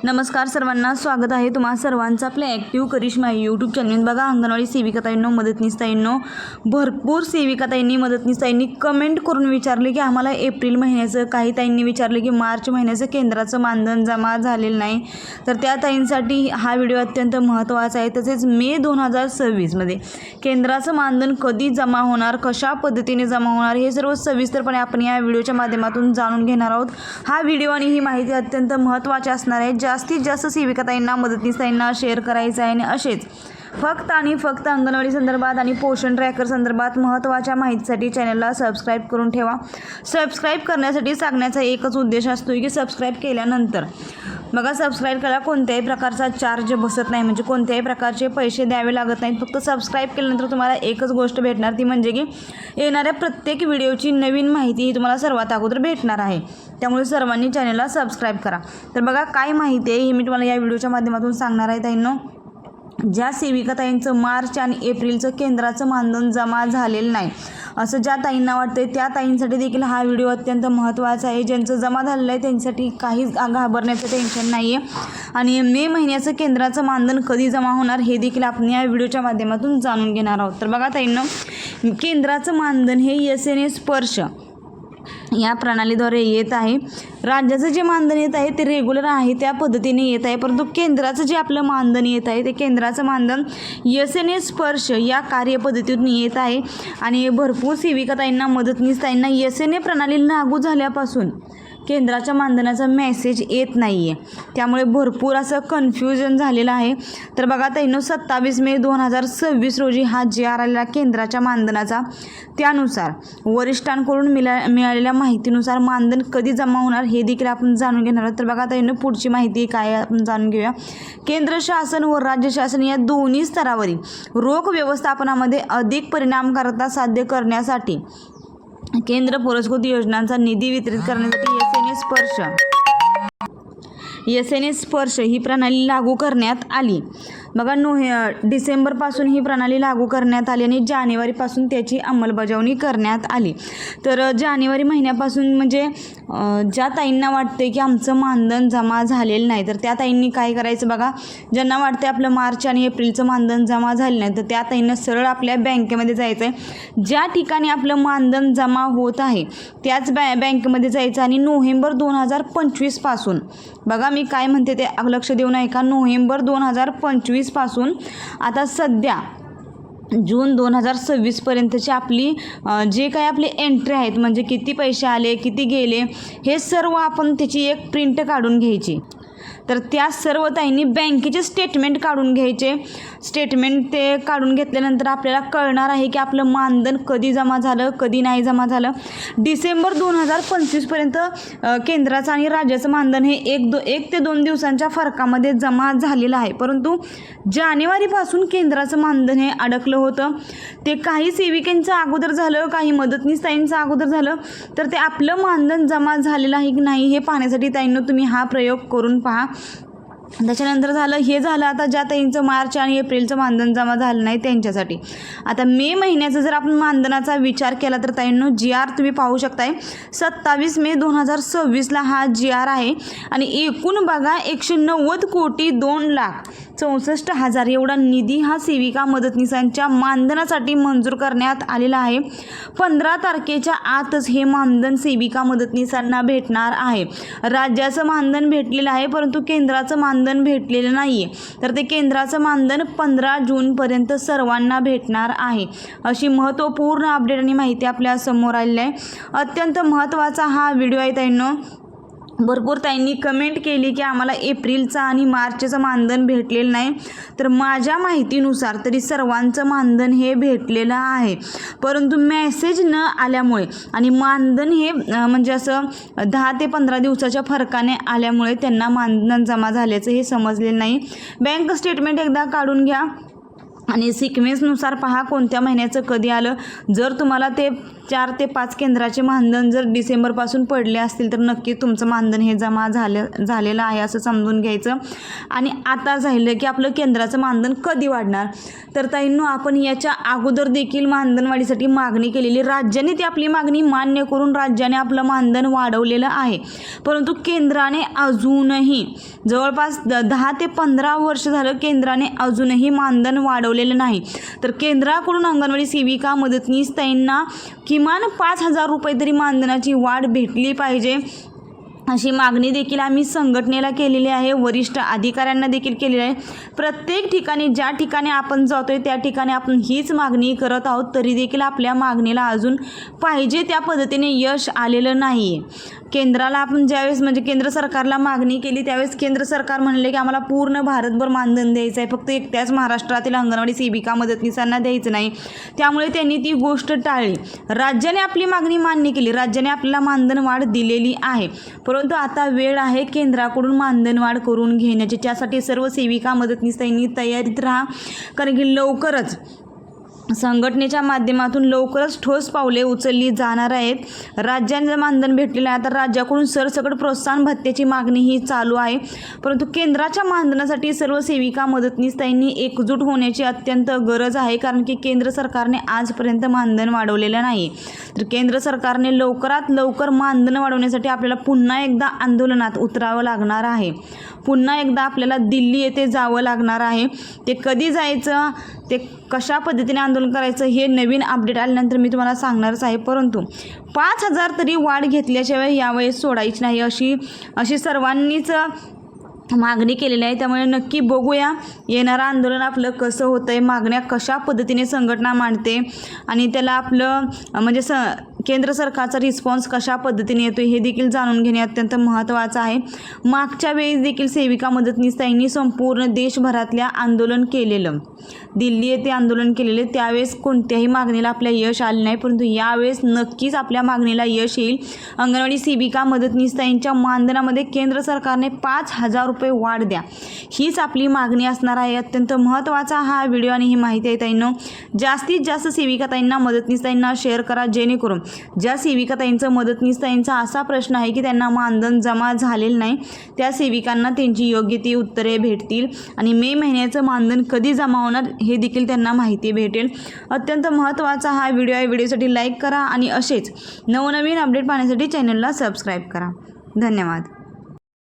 नमस्कार सर्वांना, स्वागत आहे तुम्हा सर्वांचं आपल्या ॲक्टिव्ह करिश्मा यूट्यूब चॅनल. बघा, अंगणवाडी सेविकाताईंनो, मदतनीसताईंनो, भरपूर सेविकाताईंनी मदतनीसताईंनी कमेंट करून विचारले की आम्हाला एप्रिल महिन्याचं, काही ताईंनी विचारले की मार्च महिन्याचं केंद्राचं मानधन जमा झालेलं नाही. तर त्या ताईंसाठी हा व्हिडिओ अत्यंत महत्त्वाचा आहे. तसेच मे 2026मध्ये केंद्राचं मानधन कधी जमा होणार, कशा पद्धतीने जमा होणार, हे सर्व सविस्तरपणे आपण या व्हिडिओच्या माध्यमातून जाणून घेणार आहोत. हा व्हिडिओ आणि ही माहिती अत्यंत महत्त्वाची असणार आहे. जास्तीत जास्त सेविकाताईंना, मदतनीसताईंना शेअर करायचं आहे आणि असेच फक्त आणि फक्त अंगणवाडी संदर्भात आणि पोषण ट्रॅकर संदर्भात महत्त्वाच्या माहितीसाठी चॅनलला सबस्क्राईब करून ठेवा. सबस्क्राईब करण्यासाठी सांगण्याचा एकच उद्देश असतो की सबस्क्राईब केल्यानंतर बघा, सबस्क्राईब करायला कोणत्याही प्रकारचा चार्ज बसत नाही, म्हणजे कोणत्याही प्रकारचे पैसे द्यावे लागत नाहीत. फक्त सबस्क्राईब केल्यानंतर तुम्हाला एकच गोष्ट भेटणार, ती म्हणजे की येणाऱ्या प्रत्येक व्हिडिओची नवीन माहिती ही तुम्हाला सर्वात अगोदर भेटणार आहे. त्यामुळे सर्वांनी चॅनलला सबस्क्राईब करा. तर बघा, काय माहिती आहे ही मी तुम्हाला या व्हिडिओच्या माध्यमातून सांगणार आहे ताईंनो. ज्या सेविकाताईंचं मार्च आणि एप्रिलचं केंद्राचं मानधन जमा झालेलं नाही असं ज्या ताईंना वाटते, त्या ताईंसाठी देखील हा व्हिडिओ अत्यंत महत्त्वाचा आहे. ज्यांचं जमा झालेलं आहे त्यांच्यासाठी काहीच घाबरण्याचं टेन्शन नाही आहे. आणि मे महिन्याचं केंद्राचं मानधन कधी जमा होणार हे देखील आपण या व्हिडिओच्या माध्यमातून जाणून घेणार आहोत. तर बघा ताईंनो, केंद्राचं मानधन हे SNA स्पर्श या प्रणालीद्वारे येत आहे. राज्याचं जे मानधन येत आहे ते रेग्युलर आहे, त्या पद्धतीने येत आहे. परंतु केंद्राचं जे आपलं मानधन येत आहे ते केंद्राचं मानधन SNA स्पर्श या कार्यपद्धतीतून येत आहे. आणि भरपूर सेविकाताईंना, मदतनीसताईंना SNA प्रणाली लागू झाल्यापासून केंद्राच्या मानधनाचा मेसेज येत नाही आहे. त्यामुळे भरपूर असं कन्फ्युजन झालेलं आहे. तर बघा ताईंनो, 27 मे 2026 रोजी हा GR आलेला केंद्राच्या मानधनाचा. त्यानुसार वरिष्ठांकडून मिळालेल्या माहितीनुसार मानधन कधी जमा होणार हे देखील आपण जाणून घेणार आहोत. तर बघा ताईंनो, पुढची माहिती काय आपण जाणून घेऊया. केंद्र शासन व राज्य शासन या दोन्ही स्तरावरील रोख व्यवस्थापनामध्ये अधिक परिणामकारकता साध्य करण्यासाठी केंद्र पुरस्कृत योजनांचा निधी वितरित करण्यासाठी SNA स्पर्श ही प्रणाली लागू करण्यात आली. बघा, डिसेंबरपासून ही प्रणाली लागू करण्यात आली आणि जानेवारीपासून त्याची अंमलबजावणी करण्यात आली. तर जानेवारी महिन्यापासून म्हणजे ज्या ताईंना वाटते की आमचं मानधन जमा झालेलं नाही, तर त्या ताईंनी काय करायचं बघा, ज्यांना वाटते आपलं मार्च आणि एप्रिलचं मानधन जमा झालं नाही, तर त्या ताईंना सरळ आपल्या बँकेमध्ये जायचं आहे. ज्या ठिकाणी आपलं मानधन जमा होत आहे त्याच बँकेमध्ये जायचं आणि नोव्हेंबर 2025 पासून, बघा मी काय म्हणते ते लक्ष देऊन ऐका, नोव्हेंबर 2025 पासून आता सध्या जून 2026 पर्यंतची आपली जे काही आपले एंट्री आहेत, म्हणजे किती पैसे आले, किती गेले, हे सर्व आपण त्याची एक प्रिंट काढून घ्यायची. तर त्या सर्व ताईंनी बँकेचे स्टेटमेंट काढून घ्यायचे. स्टेटमेंट ते काढून घेतल्यानंतर आपल्याला कळणार आहे की आपलं मानधन कधी जमा झालं, कधी नाही जमा झालं. डिसेंबर 2025 पर्यंत केंद्राचं आणि राज्याचं मानधन हे एक ते 2 दिवसांच्या फरकामध्ये जमा झालेलं आहे. परंतु जानेवारीपासून केंद्राचं मानधन हे अडकलं होतं. ते काही सेविकांचं अगोदर झालं, काही मदतनीस ताईंचं अगोदर झालं. तर ते आपलं मानधन जमा झालेलं आहे की नाही हे पाहण्यासाठी ताईंनो तुम्ही हा प्रयोग करून पहा. त्याच्यानंतर झालं आता ज्या ताईंचं मार्च आणि एप्रिलचं मानधन जमा झालं नाही त्यांच्यासाठी. आता मे महिन्याचा जर आपण मानधनाचा विचार केला तर ताईंनो, GR तुम्ही पाहू शकताय, 27 मे 2026ला हा GR आहे. आणि एकूण बघा 190,02,64,000 एवढा निधी हा सेविका मदतनीसांच्या मानधनासाठी मंजूर करण्यात आलेला आहे. 15 तारखेच्या आतच हे मानधन सेविका मदतनीसांना भेटणार आहे. राज्याचं मानधन भेटलेलं आहे, परंतु केंद्राचं मानधन भेटलेलं नाही आहे. तर ते केंद्राचं मानधन 15 जूनपर्यंत सर्वांना भेटणार आहे. अशी महत्त्वपूर्ण अपडेट आणि माहिती आपल्या समोर आलेली आहे. अत्यंत महत्त्वाचा हा व्हिडिओ आहे ताईंनो. भरपूर ताईंनी कमेंट केली की आम्हाला एप्रिलचं आणि मार्चचं मानधन भेटलेलं नाही. तर माझ्या माहितीनुसार तरी सर्वांचं मानधन हे भेटलेलं आहे, परंतु मेसेज न आल्यामुळे आणि मानधन हे म्हणजे असं 10 ते 15 दिवसाच्या फरकाने आल्यामुळे त्यांना मानधन जमा झाल्याचं हे समजलेलं नाही. बँक स्टेटमेंट एकदा काढून घ्या आणि सिक्वेन्सनुसार पहा कोणत्या महिन्याचं कधी आलं. जर तुम्हाला ते 4 ते 5 केंद्राचे मानधन जर डिसेंबरपासून पडले असतील तर नक्की तुमचं मानधन हे जमा झालेलं आहे असं समजून घ्यायचं. आणि आता झालं की आपलं केंद्राचं मानधन कधी वाढणार. तर ताईंनो, आपण याच्या अगोदर देखील मानधन वाढीसाठी मागणी केलेली. राज्याने ती आपली मागणी मान्य करून राज्याने आपलं मानधन वाढवलेलं आहे. परंतु केंद्राने अजूनही जवळपास 10 ते 15 वर्ष झालं केंद्राने अजूनही मानधन वाढवलेलं नाही. तर केंद्राकडून अंगणवाडी सेविका मदतनीस ताईंना किमान 5,000 रुपये तरी मानधनाची वाढ भेटली पाहिजे अशी मागणी देखील आम्ही संघटनेला केलेली आहे, वरिष्ठ अधिकाऱ्यांना देखील केलेली आहे. प्रत्येक ठिकाणी ज्या ठिकाणी आपण जातोय त्या ठिकाणी आपण हीच मागणी करत आहोत. तरी देखील आपल्या मागणीला अजून पाहिजे त्या पद्धतीने यश आलेलं नाही आहे. केंद्राला आपण ज्यावेळेस म्हणजे केंद्र सरकारला मागणी केली त्यावेळेस केंद्र सरकार म्हणले की आम्हाला पूर्ण भारतभर मानधन द्यायचं आहे, फक्त एकट्याच महाराष्ट्रातील अंगणवाडी सेविका मदतनीसांना द्यायचं नाही. त्यामुळे त्यांनी ती गोष्ट टाळली. राज्याने आपली मागणी मान्य केली, राज्याने आपल्याला मानधन वाढ दिलेली आहे. परंतु आता वेळ आहे केंद्राकडून मानधन वाढ करून घेण्याची. त्यासाठी सर्व सेविका मदतनीसांनी तयारीत राहा, कारण की लवकरच संघटनेच्या माध्यमातून लवकरच ठोस पावले उचलली जाणार आहेत. राज्याने मानधन भेटलेलं आहे, आता राज्याकडून सरसकट प्रोत्साहन भत्त्याची मागणी ही चालू आहे. परंतु केंद्राच्या मानधनासाठी सर्व सेविका मदतनीसांनी एकजूट होण्याची अत्यंत गरज आहे, कारण की केंद्र सरकारने आजपर्यंत मानधन वाढवलेलं नाही. तर केंद्र सरकारने लवकरात लवकर मानधन वाढवण्यासाठी आपल्याला पुन्हा एकदा आंदोलनात उतरावं लागणार आहे. पुन्हा एकदा आपल्याला दिल्ली येथे जावं लागणार आहे. ते कधी जायचं, ते कशा पद्धतीने आंदोलन करायचं हे नवीन अपडेट आल्यानंतर मी तुम्हाला सांगणारच आहे. परंतु 5,000 तरी वाढ घेतल्याशिवाय यावेळेस सोडायची नाही अशी सर्वांनीच मागणी केलेली आहे. त्यामुळे नक्की बघूया येणारं आंदोलन आपलं कसं होतं आहे, मागण्या कशा पद्धतीने संघटना मांडते आणि त्याला आपलं म्हणजे केंद्र सरकारचा रिस्पॉन्स कशा पद्धतीने येतो हे देखील जाणून घेणे अत्यंत महत्त्वाचं आहे. मागच्या वेळेस देखील सेविका मदतनीसांनी संपूर्ण देशभरातल्या आंदोलन केलेलं, दिल्ली येथे आंदोलन केलेले, त्यावेळेस कोणत्याही मागणीला आपल्या यश आले नाही. परंतु यावेळेस नक्कीच आपल्या मागणीला यश येईल. अंगणवाडी सेविका मदतनीसांच्या मानधनामध्ये केंद्र सरकारने 5,000 रुपये वाढ द्या, हीच आपली मागणी असणार आहे. अत्यंत महत्त्वाचा हा व्हिडिओ आणि ही माहिती आहे ताईंनो. जास्तीत जास्त सेविका ताईंना मदतनीस ताईंना शेअर करा, जेणेकरून ज्या सेविका ताईंचं मदतनीस ताईंचा असा प्रश्न आहे की त्यांना मानधन जमा झालेलं नाही, त्या सेविकांना त्यांची योग्य ती उत्तरे भेटतील आणि मे महिन्याचं मानधन कधी जमा होणार हे देखील त्यांना माहिती भेटेल. अत्यंत महत्त्वाचा हा व्हिडिओ आहे. व्हिडिओसाठी लाईक करा आणि असेच नवनवीन अपडेट पाहण्यासाठी चॅनलला सबस्क्राईब करा. धन्यवाद.